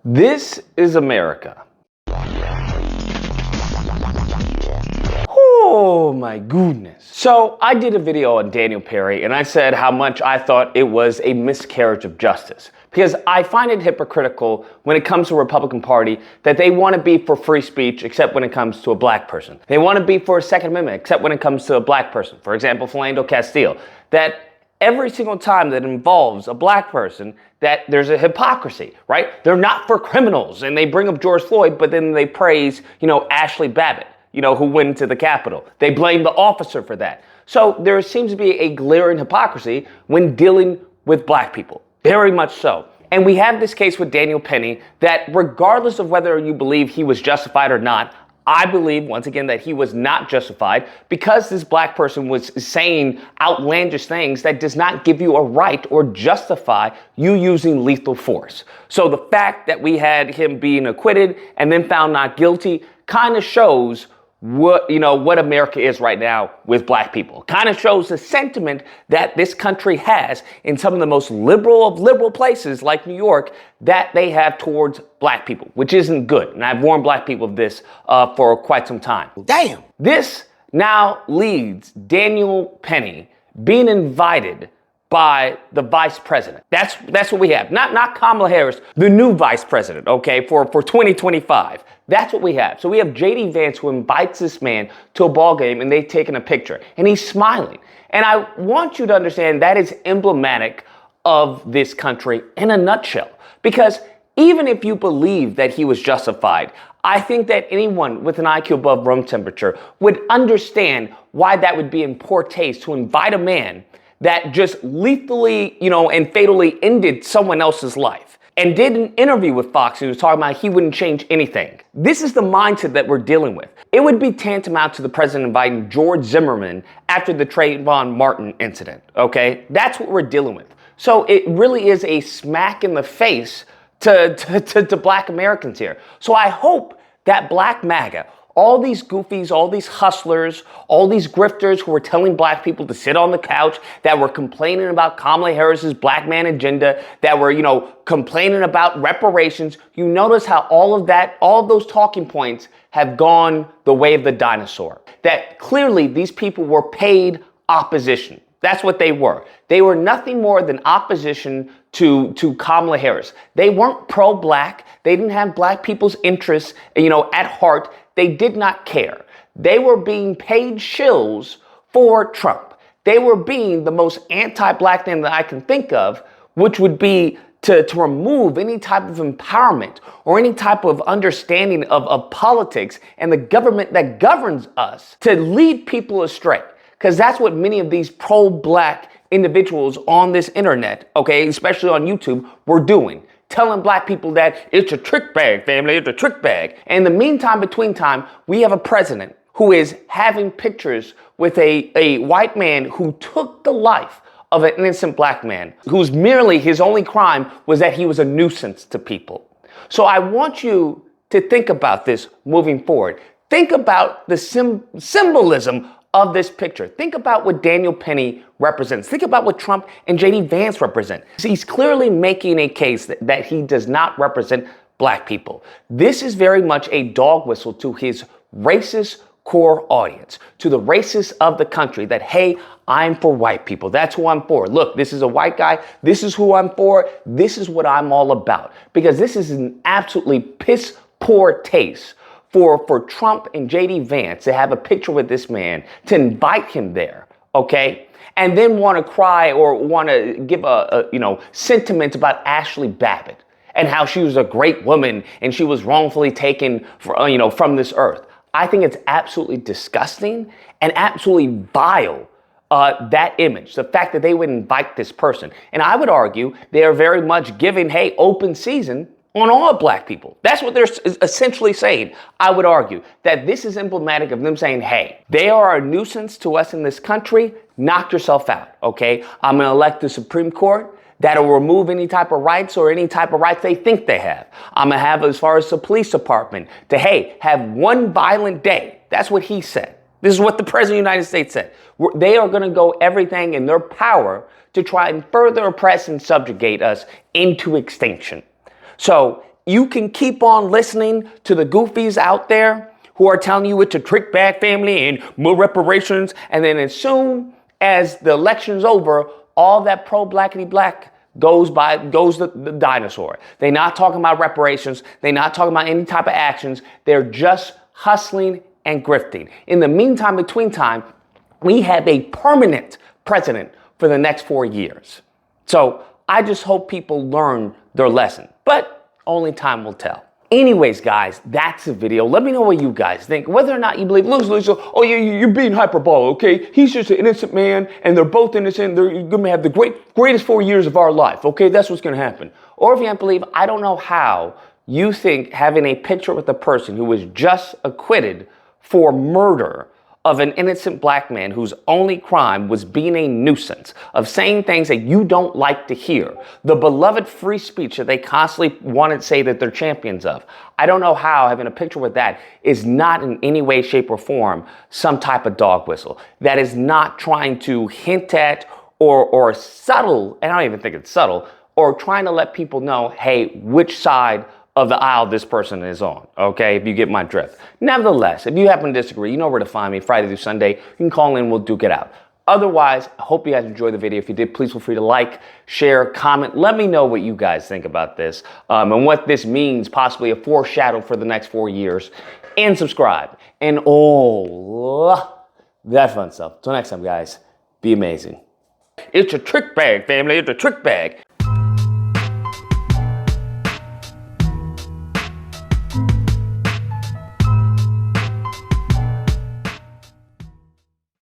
This is America. Oh my goodness. So I did a video on Daniel Perry and I said how much I thought it was a miscarriage of justice. Because I find it hypocritical when it comes to the Republican Party that they want to be for free speech except when it comes to a black person. They want to be for a Second Amendment except when it comes to a black person. For example, Philando Castile. That every single time that involves a black person, that there's a hypocrisy, right? They're not for criminals, and they bring up George Floyd, but then they praise, Ashley Babbitt, who went into the Capitol. They blame the officer for that. So there seems to be a glaring hypocrisy when dealing with black people, very much so. And we have this case with Daniel Penny that regardless of whether you believe he was justified or not, I believe, once again, that he was not justified because this black person was saying outlandish things that does not give you a right or justify you using lethal force. So the fact that we had him being acquitted and then found not guilty kind of shows what America is right now with black people. Kind of shows the sentiment that this country has in some of the most liberal of liberal places like New York that they have towards black people, which isn't good. And I've warned black people of this for quite some time. Damn. This now leads Daniel Penny being invited by the vice president. That's what we have. Not Kamala Harris, the new vice president, okay, for 2025. That's what we have. So we have J.D. Vance who invites this man to a ball game and they've taken a picture and he's smiling. And I want you to understand that is emblematic of this country in a nutshell. Because even if you believe that he was justified, I think that anyone with an IQ above room temperature would understand why that would be in poor taste to invite a man that just lethally, and fatally ended someone else's life and did an interview with Fox. He was talking about he wouldn't change anything. This is the mindset that we're dealing with. It would be tantamount to the president inviting George Zimmerman after the Trayvon Martin incident, okay? That's what we're dealing with. So it really is a smack in the face to black Americans here. So I hope that Black Maga, all these goofies, all these hustlers, all these grifters who were telling black people to sit on the couch, that were complaining about Kamala Harris's black man agenda, that were, complaining about reparations. You notice how all of those talking points have gone the way of the dinosaur. That clearly these people were paid opposition. That's what they were. They were nothing more than opposition to Kamala Harris. They weren't pro-black. They didn't have black people's interests, at heart. They did not care. They were being paid shills for Trump. They were being the most anti-black thing that I can think of, which would be to remove any type of empowerment or any type of understanding of politics and the government that governs us, to lead people astray. Because that's what many of these pro-black individuals on this internet, okay, especially on YouTube, were doing. Telling black people that it's a trick bag, family, it's a trick bag. And in the meantime, between time, we have a president who is having pictures with a white man who took the life of an innocent black man, whose merely his only crime was that he was a nuisance to people. So I want you to think about this moving forward. Think about the symbolism of this picture. Think about what Daniel Penny represents. Think about what Trump and J.D. Vance represent. He's clearly making a case that he does not represent black people. This is very much a dog whistle to his racist core audience, to the racists of the country, that, hey, I'm for white people. That's who I'm for. Look, this is a white guy. This is who I'm for. This is what I'm all about. Because this is an absolutely piss poor taste for Trump and J.D. Vance to have a picture with this man, to invite him there, okay? And then want to cry or want to give sentiments about Ashley Babbitt and how she was a great woman and she was wrongfully taken from this earth. I think it's absolutely disgusting and absolutely vile, that image, the fact that they would invite this person. And I would argue they are very much giving, hey, open season on all black people. That's what they're essentially saying. I would argue that this is emblematic of them saying, hey, they are a nuisance to us in this country. Knock yourself out, okay? I'm going to elect the Supreme Court that'll remove any type of rights or any type of rights they think they have. I'm going to have, as far as the police department, to, hey, have one violent day. That's what he said. This is what the President of the United States said. They are going to go everything in their power to try and further oppress and subjugate us into extinction. So you can keep on listening to the goofies out there who are telling you it's a trick bag family and more reparations. And then as soon as the election's over, all that pro-blackity black goes the dinosaur. They're not talking about reparations. They're not talking about any type of actions. They're just hustling and grifting. In the meantime, between time, we have a permanent president for the next 4 years. So I just hope people learn their lesson, but only time will tell. Anyways, guys, that's the video. Let me know what you guys think. Whether or not you believe, Lisa, oh, you're being hyperbolic, okay? He's just an innocent man, and they're both innocent. They're going to have the greatest 4 years of our life, okay? That's what's going to happen. Or if you can't believe, I don't know how you think having a picture with a person who was just acquitted for murder of an innocent black man whose only crime was being a nuisance, of saying things that you don't like to hear, the beloved free speech that they constantly want to say that they're champions of. I don't know how having a picture with that is not in any way, shape, or form some type of dog whistle. That is not trying to hint at or subtle, and I don't even think it's subtle, or trying to let people know, hey, which side of the aisle this person is on, okay, if you get my drift. Nevertheless, if you happen to disagree, you know where to find me, Friday through Sunday. You can call in, we'll duke it out. Otherwise, I hope you guys enjoyed the video. If you did, please feel free to like, share, comment. Let me know what you guys think about this and what this means, possibly a foreshadow for the next 4 years. And subscribe. And all that fun stuff. Till next time, guys, be amazing. It's a trick bag, family. It's a trick bag.